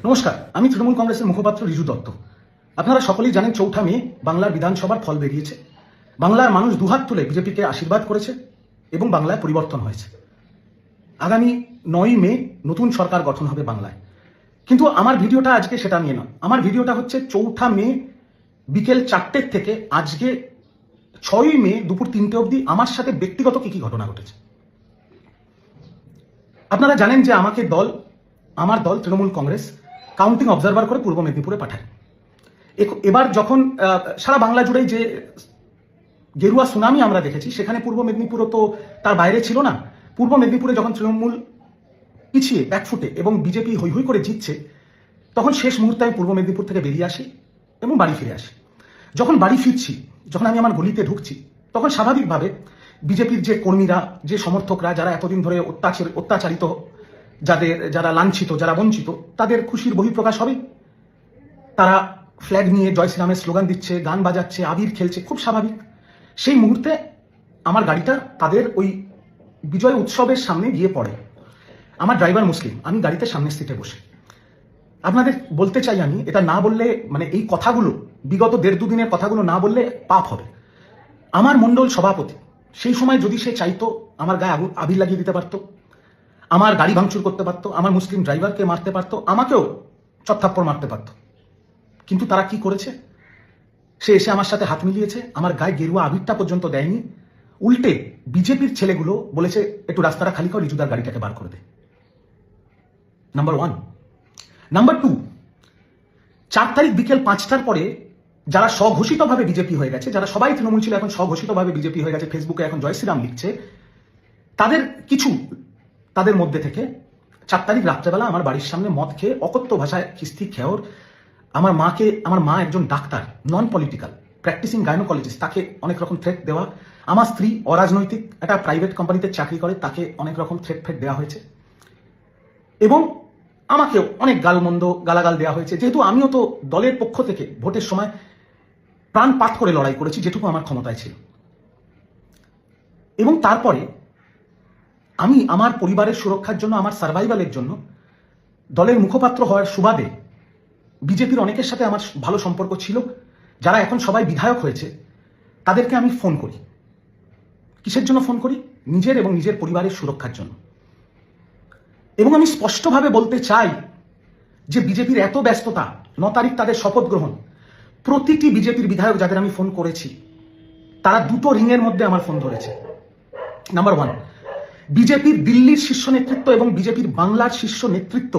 নমস্কার, আমি তৃণমূল কংগ্রেসের মুখপাত্র রিজু দত্ত। আপনারা সকলেই জানেন ৪ঠা মে বাংলার বিধানসভার ফল বেরিয়েছে। বাংলার মানুষ দুহাত তুলে বিজেপিকে আশীর্বাদ করেছে এবং বাংলায় পরিবর্তন হয়েছে। আগামী ৯ মে নতুন সরকার গঠন হবে বাংলায়। কিন্তু আমার ভিডিওটা আজকে সেটা নিয়ে নয়। আমার ভিডিওটা হচ্ছে ৪ঠা মে বিকেল ৪টের থেকে আজকে ৬ মে দুপুর ৩টে অবধি আমার সাথে ব্যক্তিগত কি কি ঘটনা ঘটেছে। আপনারা জানেন যে আমার দল তৃণমূল কংগ্রেস কাউন্টিং অবজারভার করে পূর্ব মেদিনীপুরে পাঠায়। এবার যখন সারা বাংলা জুড়েই যে গেরুয়া সুনামি আমরা দেখেছি, সেখানে পূর্ব মেদিনীপুরও তো তার বাইরে ছিল না। পূর্ব মেদিনীপুরে যখন তৃণমূল পিছিয়ে ব্যাকফুটে এবং বিজেপি হৈ হৈ করে জিতছে, তখন শেষ মুহূর্তে আমি পূর্ব মেদিনীপুর থেকে বেরিয়ে আসি এবং বাড়ি ফিরে আসি। যখন বাড়ি ফিরছি, যখন আমি আমার গলিতে ঢুকছি, তখন স্বাভাবিকভাবে বিজেপির যে কর্মীরা, যে সমর্থকরা, যারা এতদিন ধরে অত্যাচারিত, যারা লাঞ্ছিত, যারা বঞ্চিত, তাদের খুশির বহিঃপ্রকাশ হবে। তারা ফ্ল্যাগ নিয়ে জয় শ্রীরামের স্লোগান দিচ্ছে, গান বাজাচ্ছে, আবির খেলছে, খুব স্বাভাবিক। সেই মুহূর্তে আমার গাড়িটা তাদের ওই বিজয় উৎসবের সামনে গিয়ে পড়ে। আমার ড্রাইভার মুসলিম, আমি গাড়িতে সামনের সিটে বসে। আপনাদের বলতে চাই, আমি এটা না বললে, মানে এই কথাগুলো, বিগত ১.৫-২ দিনের কথাগুলো না বললে পাপ হবে। আমার মণ্ডল সভাপতি সেই সময় যদি সে চাইতো, আমার গায়ে আবির লাগিয়ে দিতে পারতো, আমার গাড়ি ভাঙচুর করতে পারতো, আমার মুসলিম ড্রাইভারকে মারতে পারতো, আমাকেও চত্থাপ্পড় মারতে পারতো। কিন্তু তারা কি করেছে? সে এসে আমার সাথে হাত মিলিয়েছে, আমার গায়ে গেরুয়া আবিরটা পর্যন্ত দেয়নি। উল্টে বিজেপির ছেলেগুলো বলেছে, একটু রাস্তাটা খালি কর, রিজুদার গাড়িটাকে বার করে দে। নাম্বার 1। নাম্বার 2, 4 তারিখ বিকেল 5টার পরে যারা স্বঘোষিতভাবে বিজেপি হয়ে গেছে, যারা সবাই তৃণমূল ছিল, এখন স্বঘোষিতভাবে বিজেপি হয়ে গেছে, ফেসবুকে এখন জয় শ্রীরাম লিখছে, তাদের মধ্যে থেকে 4 তারিখ রাত্রেবেলা আমার বাড়ির সামনে মদ খেয়ে অকথ্য ভাষায় খিস্তি খেয়র, আমার মা একজন ডাক্তার, নন পলিটিক্যাল, প্র্যাকটিসিং গাইনোকোলজিস্ট, তাকে অনেক রকম থ্রেট দেওয়া। আমার স্ত্রী অরাজনৈতিক, একটা প্রাইভেট কোম্পানিতে চাকরি করে, তাকে অনেক রকম থ্রেট দেওয়া হয়েছে এবং আমাকেও অনেক গালাগাল দেওয়া হয়েছে। যেহেতু আমিও তো দলের পক্ষ থেকে ভোটের সময় প্রাণপাত করে লড়াই করেছি, যেটুকু আমার ক্ষমতায় ছিল। এবং তারপরে আমি আমার পরিবারের সুরক্ষার জন্য, আমার সার্ভাইভালের জন্য, দলের মুখপাত্র হওয়ার সুবাদে বিজেপির অনেকের সাথে আমার ভালো সম্পর্ক ছিল, যারা এখন সবাই বিধায়ক হয়েছে, তাদেরকে আমি ফোন করি। কিসের জন্য ফোন করি? নিজের এবং নিজের পরিবারের সুরক্ষার জন্য। এবং আমি স্পষ্টভাবে বলতে চাই যে বিজেপির এত ব্যস্ততা, 9 তারিখ তাদের শপথ গ্রহণ, প্রতিটি বিজেপির বিধায়ক যাদের আমি ফোন করেছি, তারা দুটো রিংয়ের মধ্যে আমার ফোন ধরেছে। নাম্বার 1, বিজেপির দিল্লির শীর্ষ নেতৃত্ব এবং বিজেপির বাংলার শীর্ষ নেতৃত্ব